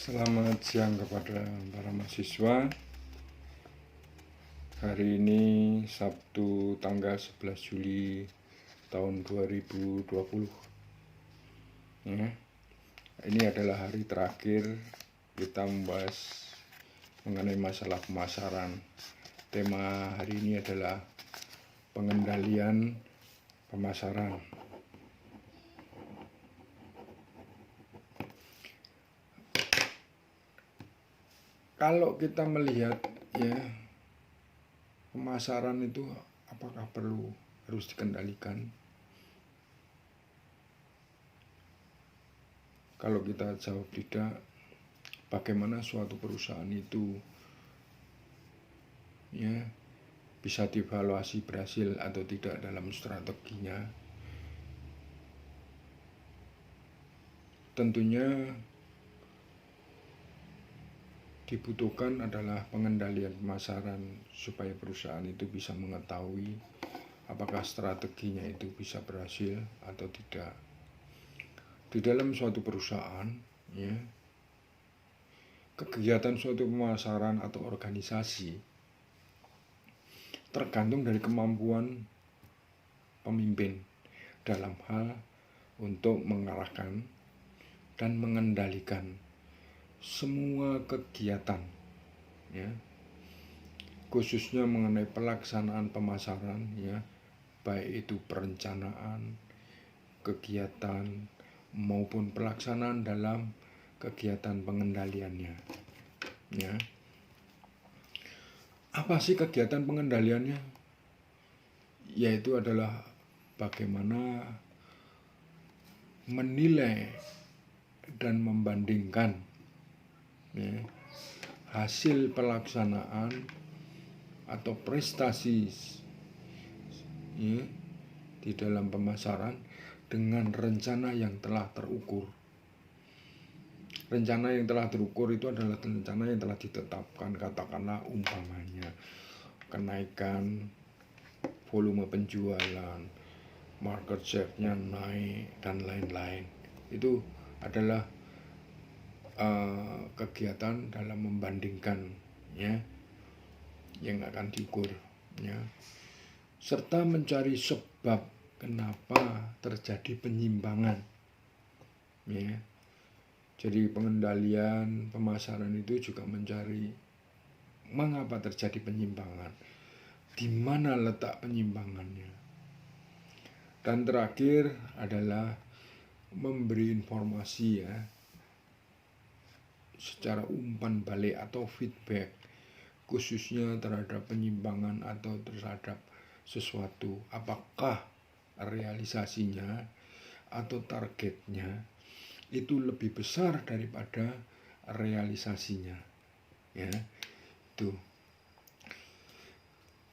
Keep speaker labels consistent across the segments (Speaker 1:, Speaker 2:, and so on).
Speaker 1: Selamat siang kepada para mahasiswa. Hari ini Sabtu tanggal 11 Juli tahun 2020. Ya. Ini adalah hari terakhir kita membahas mengenai masalah pemasaran. Tema hari ini adalah pengendalian pemasaran. Kalau kita melihat ya, pemasaran itu apakah harus dikendalikan? Kalau kita jawab tidak, bagaimana suatu perusahaan itu ya bisa dievaluasi berhasil atau tidak dalam strateginya? Tentunya dibutuhkan adalah pengendalian pemasaran supaya perusahaan itu bisa mengetahui apakah strateginya itu bisa berhasil atau tidak. Di dalam suatu perusahaan, ya, kegiatan suatu pemasaran atau organisasi tergantung dari kemampuan pemimpin dalam hal untuk mengarahkan dan mengendalikan semua kegiatan, ya, khususnya mengenai pelaksanaan pemasaran, ya, baik itu perencanaan, kegiatan maupun pelaksanaan dalam kegiatan pengendaliannya. Ya. Apa sih kegiatan pengendaliannya? Yaitu adalah bagaimana menilai dan membandingkan, ya, hasil pelaksanaan atau prestasi, ya, di dalam pemasaran dengan rencana yang telah terukur. Rencana yang telah terukur itu adalah rencana yang telah ditetapkan, katakanlah umpamanya kenaikan volume penjualan, market share-nya naik, dan lain-lain. Itu adalah kegiatan dalam membandingkan, ya, yang akan diukur, ya, serta mencari sebab kenapa terjadi penyimpangan, ya. Jadi pengendalian pemasaran itu juga mencari mengapa terjadi penyimpangan, di mana letak penyimpangannya, dan terakhir adalah memberi informasi, ya, secara umpan balik atau feedback, khususnya terhadap penyimpangan atau terhadap sesuatu, apakah realisasinya atau targetnya itu lebih besar daripada realisasinya, ya. Itu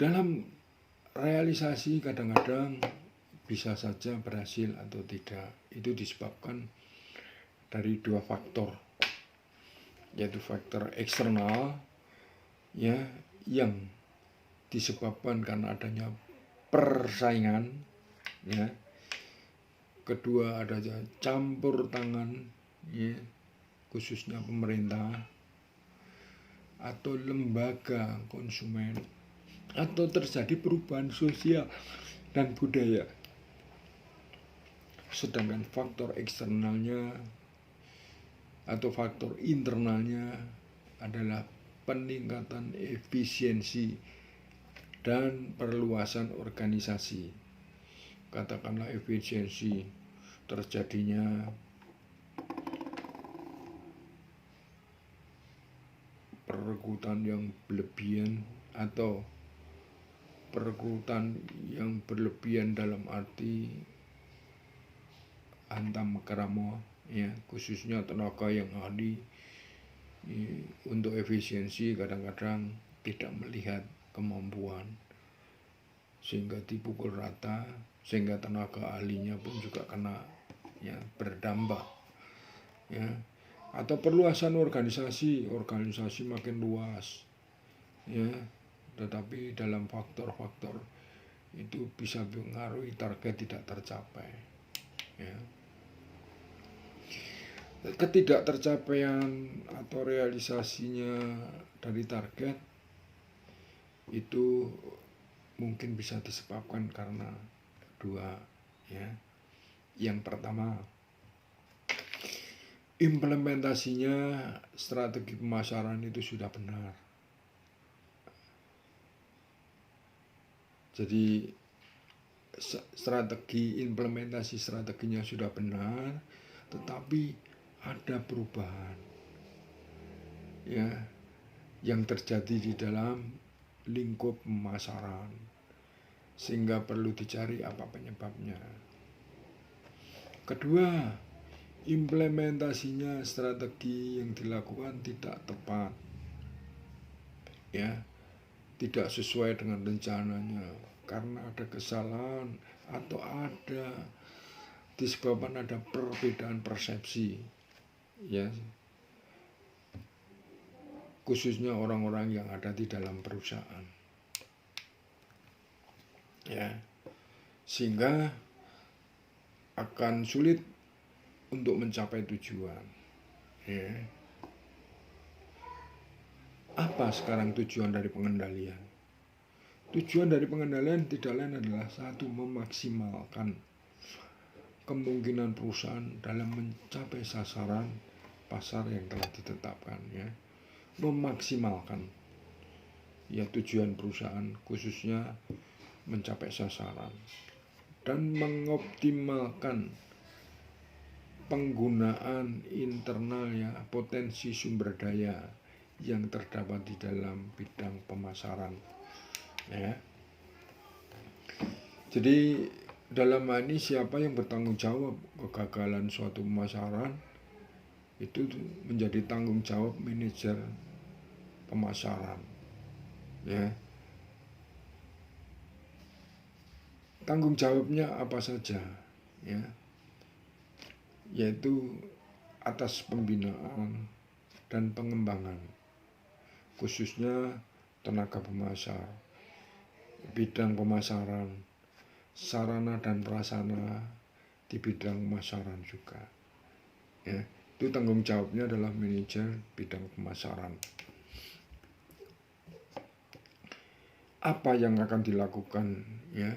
Speaker 1: dalam realisasi kadang-kadang bisa saja berhasil atau tidak. Itu disebabkan dari dua faktor, yaitu faktor eksternal, ya, yang disebabkan karena adanya persaingan, ya. Kedua adanya campur tangan, ya, khususnya pemerintah atau lembaga konsumen, atau terjadi perubahan sosial dan budaya. Sedangkan faktor eksternalnya atau faktor internalnya adalah peningkatan efisiensi dan perluasan organisasi. Katakanlah efisiensi terjadinya perekrutan yang berlebihan atau perekrutan yang berlebihan dalam arti hantam keramo, ya, khususnya tenaga yang ahli, ya, untuk efisiensi kadang-kadang tidak melihat kemampuan sehingga dipukul rata, sehingga tenaga ahlinya pun juga kena, ya, berdampak, ya. Atau perluasan organisasi makin luas, ya, tetapi dalam faktor-faktor itu bisa mengaruhi target tidak tercapai, ya. Ketidaktercapaian atau realisasinya dari target itu mungkin bisa disebabkan karena dua, ya. Yang pertama, implementasinya strategi pemasaran itu sudah benar. Jadi implementasi strateginya sudah benar, tetapi ada perubahan, ya, yang terjadi di dalam lingkup pemasaran, sehingga perlu dicari apa penyebabnya. Kedua, implementasinya strategi yang dilakukan tidak tepat, ya, tidak sesuai dengan rencananya karena ada kesalahan atau ada disebabkan ada perbedaan persepsi, ya, khususnya orang-orang yang ada di dalam perusahaan, ya, sehingga akan sulit untuk mencapai tujuan, ya. Apa sekarang tujuan dari pengendalian? Tujuan dari pengendalian tidak lain adalah satu, memaksimalkan kemungkinan perusahaan dalam mencapai sasaran pasar yang telah ditetapkan, ya. Memaksimalkan, ya, tujuan perusahaan khususnya mencapai sasaran, dan mengoptimalkan penggunaan internal, ya, potensi sumber daya yang terdapat di dalam bidang pemasaran, ya. Jadi dalam hal ini siapa yang bertanggung jawab kegagalan suatu pemasaran itu menjadi tanggung jawab manajer pemasaran, ya. Tanggung jawabnya apa saja, ya, yaitu atas pembinaan dan pengembangan, khususnya tenaga pemasar, bidang pemasaran, sarana dan prasarana di bidang pemasaran juga, ya. Itu tanggung jawabnya adalah manajer bidang pemasaran. Apa yang akan dilakukan, ya,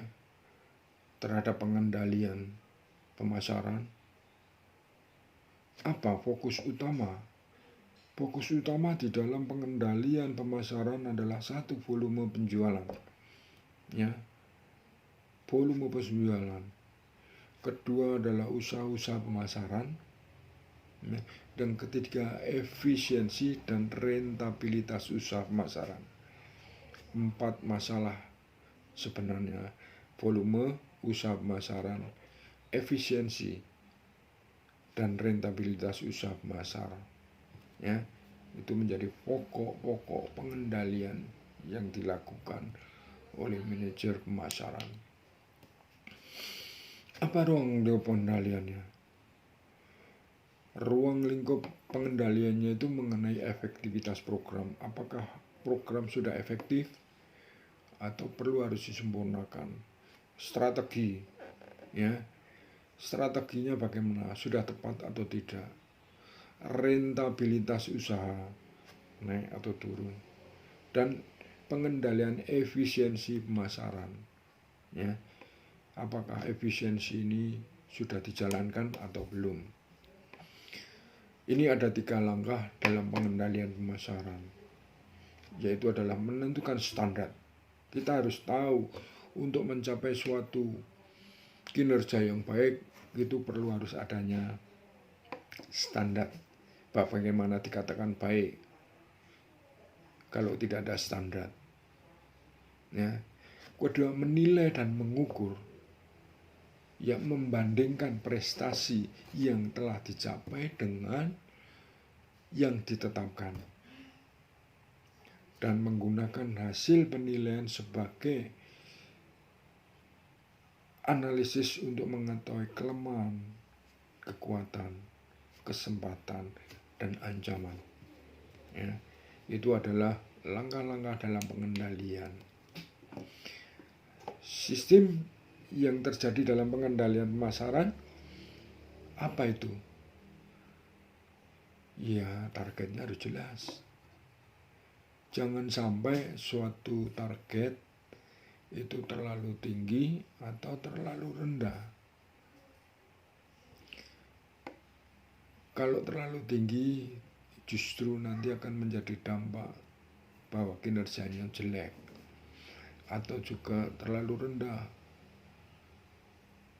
Speaker 1: terhadap pengendalian pemasaran? Apa fokus utama? Fokus utama di dalam pengendalian pemasaran adalah satu, volume penjualan, ya, volume penjualan. Kedua adalah usaha-usaha pemasaran, ya. Dan ketiga, efisiensi dan rentabilitas usaha pemasaran. 4 masalah sebenarnya: volume, usaha pemasaran, efisiensi, dan rentabilitas usaha pemasaran, ya. Itu menjadi pokok-pokok pengendalian yang dilakukan oleh manajer pemasaran. Apa ruang lingkup pengendaliannya? Ruang lingkup pengendaliannya itu mengenai efektivitas program. Apakah program sudah efektif atau perlu harus disempurnakan? Strategi, ya, strateginya bagaimana, sudah tepat atau tidak? Rentabilitas usaha naik atau turun, dan pengendalian efisiensi pemasaran, ya, apakah efisiensi ini sudah dijalankan atau belum? Ini ada 3 langkah dalam pengendalian pemasaran, yaitu adalah menentukan standar. Kita harus tahu untuk mencapai suatu kinerja yang baik itu perlu harus adanya standar. Bagaimana dikatakan baik kalau tidak ada standar, ya. Kedua, menilai dan mengukur, ya, membandingkan prestasi yang telah dicapai dengan yang ditetapkan, dan menggunakan hasil penilaian sebagai analisis untuk mengetahui kelemahan, kekuatan, kesempatan, dan ancaman, ya. Itu adalah langkah-langkah dalam pengendalian. Sistem yang terjadi dalam pengendalian pemasaran apa itu? ya targetnya harus jelas. Jangan sampai suatu target itu terlalu tinggi atau terlalu rendah. Kalau terlalu tinggi justru nanti akan menjadi dampak bahwa kinerjanya jelek, atau juga terlalu rendah.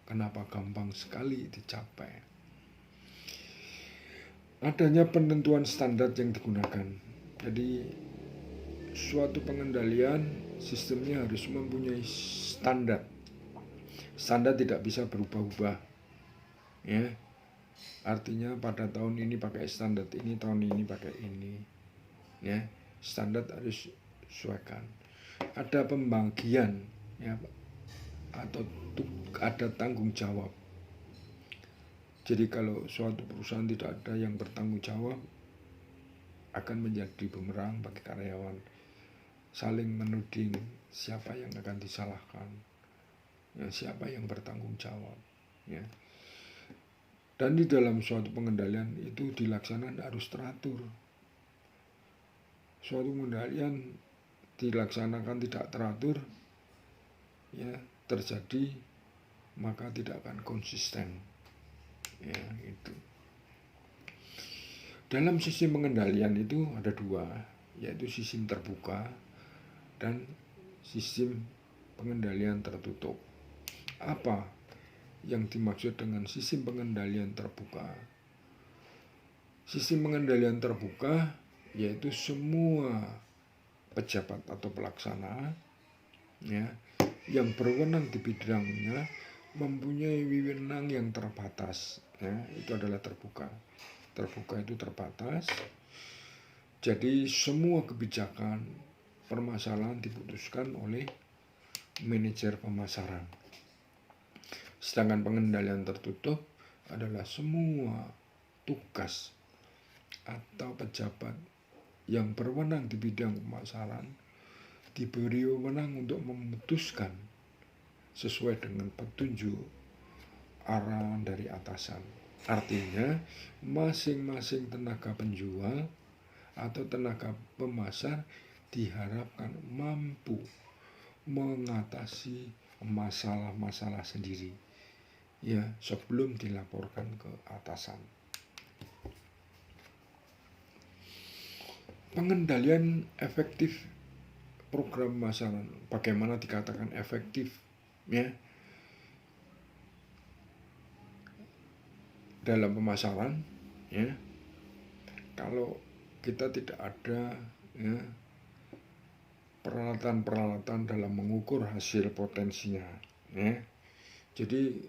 Speaker 1: Kenapa gampang sekali dicapai? Adanya penentuan standar yang digunakan. Jadi suatu pengendalian sistemnya harus mempunyai standar. Standar tidak bisa berubah-ubah. Ya. Artinya pada tahun ini pakai standar ini, tahun ini pakai ini. Ya, standar harus sesuaikan. Ada pembagian, ya, atau ada tanggung jawab. Jadi kalau suatu perusahaan tidak ada yang bertanggung jawab, akan menjadi bumerang bagi karyawan. Saling menuding siapa yang akan disalahkan, ya, siapa yang bertanggung jawab. Ya. Dan di dalam suatu pengendalian itu dilaksanakan harus teratur. Suatu pengendalian dilaksanakan tidak teratur, ya, terjadi maka tidak akan konsisten. Ya, itu. Dalam sistem pengendalian itu ada dua, yaitu sistem terbuka dan sistem pengendalian tertutup. Apa yang dimaksud dengan sistem pengendalian terbuka? Sistem pengendalian terbuka yaitu semua pejabat atau pelaksana, ya, yang berwenang di bidangnya mempunyai wewenang yang terbatas, ya, itu adalah terbuka. Terbuka itu terbatas. Jadi semua kebijakan permasalahan diputuskan oleh manajer pemasaran. Sedangkan pengendalian tertutup adalah semua tugas atau pejabat yang berwenang di bidang pemasaran diberi wewenang untuk memutuskan sesuai dengan petunjuk arahan dari atasan. Artinya masing-masing tenaga penjual atau tenaga pemasar diharapkan mampu mengatasi masalah-masalah sendiri, ya, sebelum dilaporkan ke atasan. Pengendalian efektif program pemasaran. Bagaimana dikatakan efektif, ya? Dalam pemasaran, ya, kalau kita tidak ada, ya, peralatan-peralatan dalam mengukur hasil potensinya, ya, jadi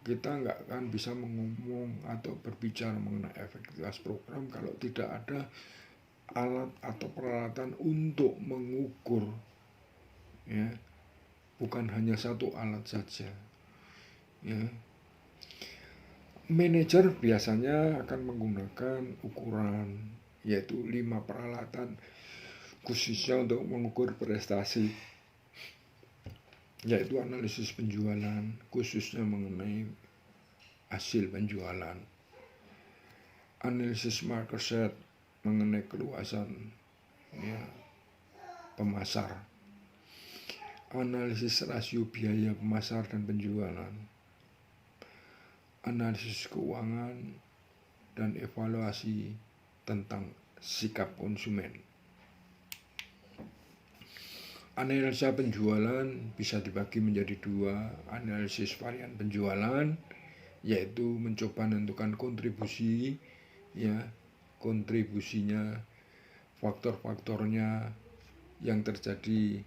Speaker 1: kita nggak akan bisa mengomong atau berbicara mengenai efektivitas program kalau tidak ada alat atau peralatan untuk mengukur, ya, bukan hanya satu alat saja, ya. Manajer biasanya akan menggunakan ukuran, yaitu 5 peralatan khususnya untuk mengukur prestasi, yaitu analisis penjualan khususnya mengenai hasil penjualan, analisis market share mengenai keluasan, ya, pemasar, analisis rasio biaya pemasar dan penjualan, analisis keuangan, dan evaluasi tentang sikap konsumen. Analisa penjualan bisa dibagi menjadi 2, analisis varian penjualan, yaitu mencoba menentukan kontribusi, ya, kontribusinya, faktor-faktornya yang terjadi,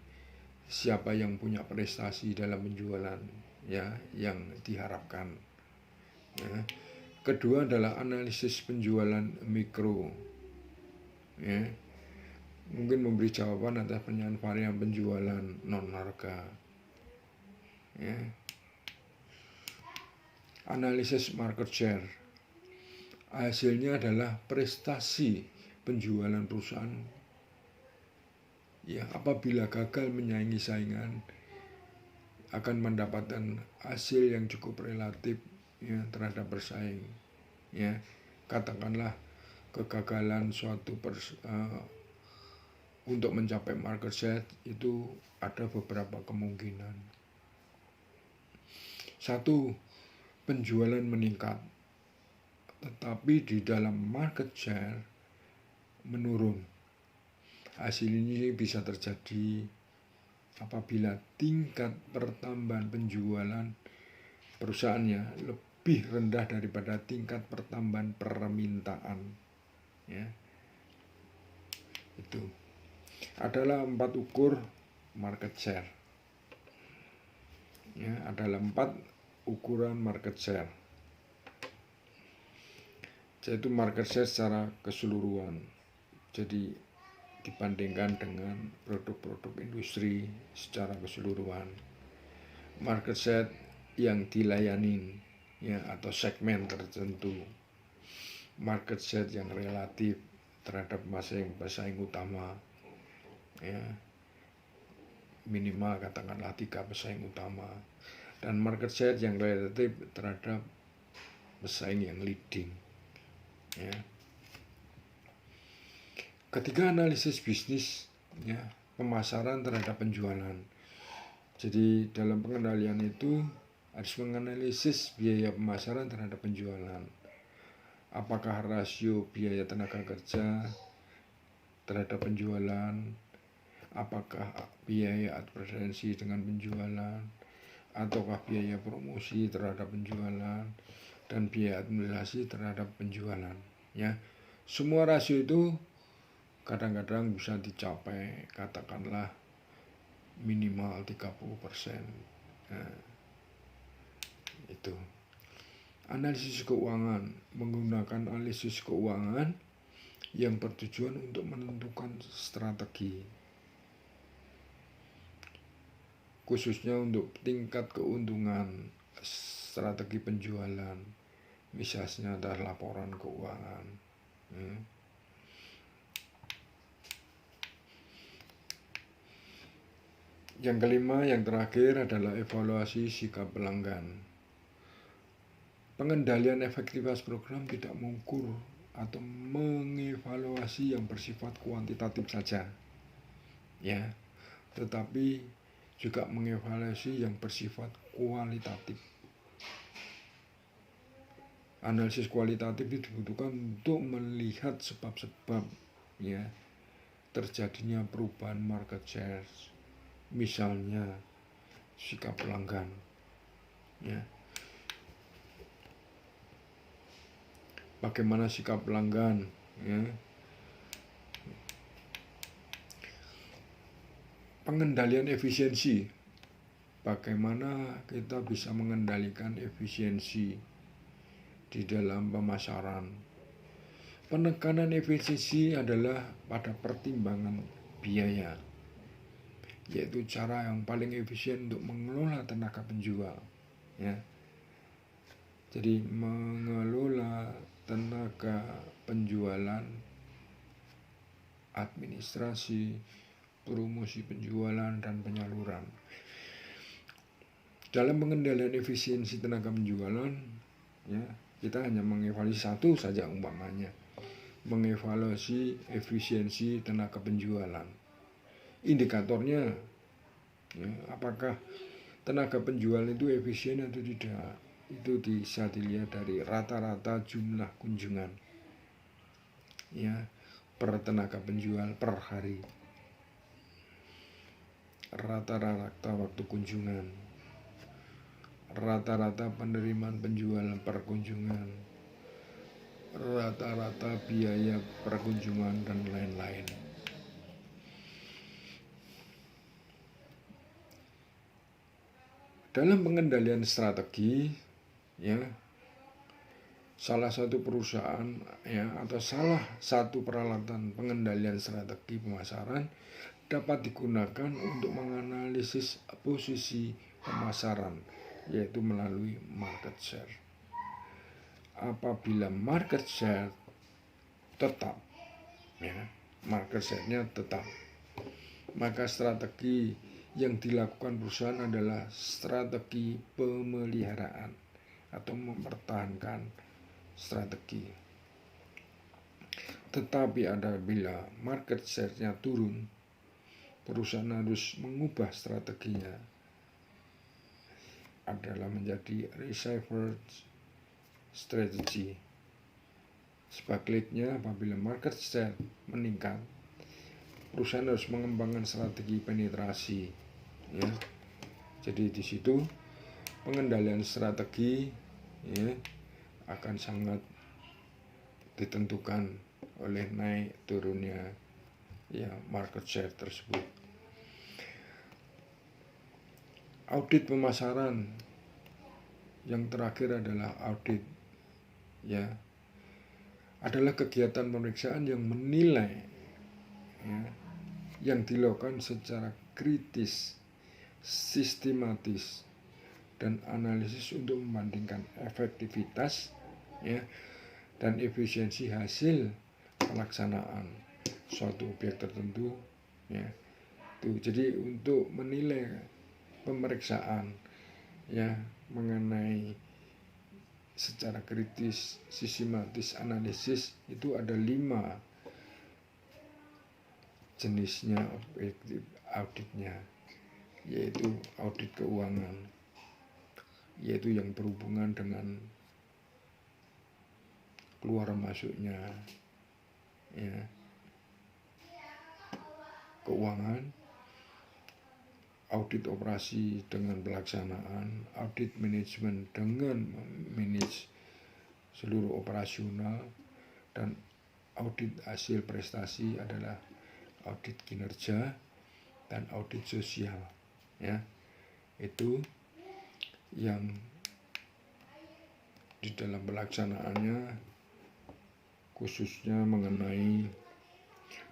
Speaker 1: siapa yang punya prestasi dalam penjualan, ya, yang diharapkan. Ya. Kedua adalah analisis penjualan mikro, ya, mungkin memberi jawaban atas pertanyaan varian penjualan non harga, ya. Analisis market share, hasilnya adalah prestasi penjualan perusahaan, ya, apabila gagal menyaingi saingan akan mendapatkan hasil yang cukup relatif, ya, terhadap bersaing, ya. Katakanlah kegagalan untuk mencapai market share itu ada beberapa kemungkinan. Satu, penjualan meningkat, tetapi di dalam market share menurun. Hasil ini bisa terjadi apabila tingkat pertambahan penjualan perusahaannya lebih rendah daripada tingkat pertambahan permintaan. Ya, itu adalah 4 ukur market share. Ya, adalah 4 ukuran market share, yaitu market share secara keseluruhan. Jadi dibandingkan dengan produk-produk industri secara keseluruhan. Market share yang dilayani, ya, atau segmen tertentu. Market share yang relatif terhadap pesaing utama, ya, minimal katakanlah 3 pesaing utama, dan market share yang relatif terhadap pesaing yang leading. Ya. Ketiga, analisis bisnis, ya, pemasaran terhadap penjualan. Jadi dalam pengendalian itu harus menganalisis biaya pemasaran terhadap penjualan. Apakah rasio biaya tenaga kerja terhadap penjualan, apakah biaya advertensi dengan penjualan, ataukah biaya promosi terhadap penjualan, dan biaya administrasi terhadap penjualan. Ya, semua rasio itu kadang-kadang bisa dicapai katakanlah minimal 30%. Nah, itu. Analisis keuangan, menggunakan analisis keuangan yang bertujuan untuk menentukan strategi, khususnya untuk tingkat keuntungan strategi penjualan, misalnya adalah laporan keuangan. Yang kelima, yang terakhir adalah evaluasi sikap pelanggan. Pengendalian efektivitas program tidak mengukur atau mengevaluasi yang bersifat kuantitatif saja, ya, tetapi juga mengevaluasi yang bersifat kualitatif. Analisis kualitatif itu dibutuhkan untuk melihat sebab-sebab, ya, terjadinya perubahan market share, misalnya sikap pelanggan, ya. Bagaimana sikap pelanggan, ya. Pengendalian efisiensi, bagaimana kita bisa mengendalikan efisiensi di dalam pemasaran. Penekanan efisiensi adalah pada pertimbangan biaya, yaitu cara yang paling efisien untuk mengelola tenaga penjual, ya. Jadi mengelola tenaga penjualan, administrasi, promosi penjualan, dan penyaluran. Dalam pengendalian efisiensi tenaga penjualan, ya, kita hanya mengevaluasi satu saja, umpamanya mengevaluasi efisiensi tenaga penjualan. Indikatornya, ya, apakah tenaga penjual itu efisien atau tidak, itu bisa dilihat dari rata-rata jumlah kunjungan, ya, per tenaga penjual per hari, rata-rata waktu kunjungan, rata-rata penerimaan penjualan per kunjungan, rata-rata biaya per kunjungan, dan lain-lain. Dalam pengendalian strategi, ya, salah satu perusahaan, ya, atau salah satu peralatan pengendalian strategi pemasaran dapat digunakan untuk menganalisis posisi pemasaran, yaitu melalui market share. Apabila market share tetap, ya, market share-nya tetap, maka strategi yang dilakukan perusahaan adalah strategi pemeliharaan atau mempertahankan strategi. Tetapi apabila market share-nya turun, perusahaan harus mengubah strateginya, adalah menjadi reverse strategy. Sebaliknya, apabila market share meningkat, perusahaan harus mengembangkan strategi penetrasi, ya. Jadi di situ pengendalian strategi, ya, akan sangat ditentukan oleh naik turunnya, ya, market share tersebut. Audit pemasaran yang terakhir adalah audit, ya, adalah kegiatan pemeriksaan yang menilai, ya, yang dilakukan secara kritis, sistematis, dan analisis untuk membandingkan efektivitas, ya, dan efisiensi hasil pelaksanaan suatu objek tertentu, ya. Jadi untuk menilai pemeriksaan, ya, mengenai secara kritis, sistematis, analisis, itu ada 5 jenisnya objektif auditnya, yaitu audit keuangan, yaitu yang berhubungan dengan keluar masuknya, ya, keuangan, audit operasi dengan pelaksanaan, audit manajemen dengan manage seluruh operasional, dan audit hasil prestasi adalah audit kinerja dan audit sosial, ya. Itu yang di dalam pelaksanaannya khususnya mengenai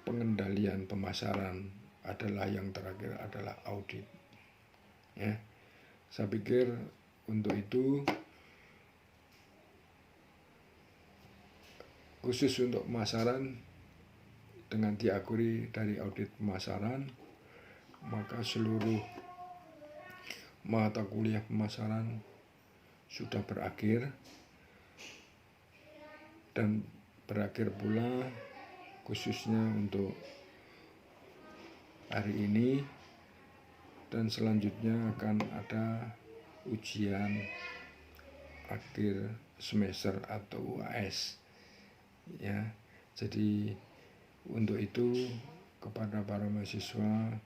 Speaker 1: pengendalian pemasaran adalah yang terakhir adalah audit, ya. Saya pikir untuk itu khusus untuk pemasaran, dengan diakui dari audit pemasaran, maka seluruh mata kuliah pemasaran sudah berakhir, dan berakhir pula khususnya untuk hari ini, dan selanjutnya akan ada ujian akhir semester atau UAS, ya. Jadi untuk itu kepada para mahasiswa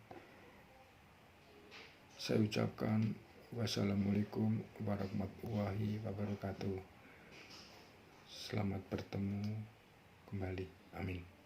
Speaker 1: saya ucapkan wassalamualaikum warahmatullahi wabarakatuh. Selamat bertemu kembali. Amin.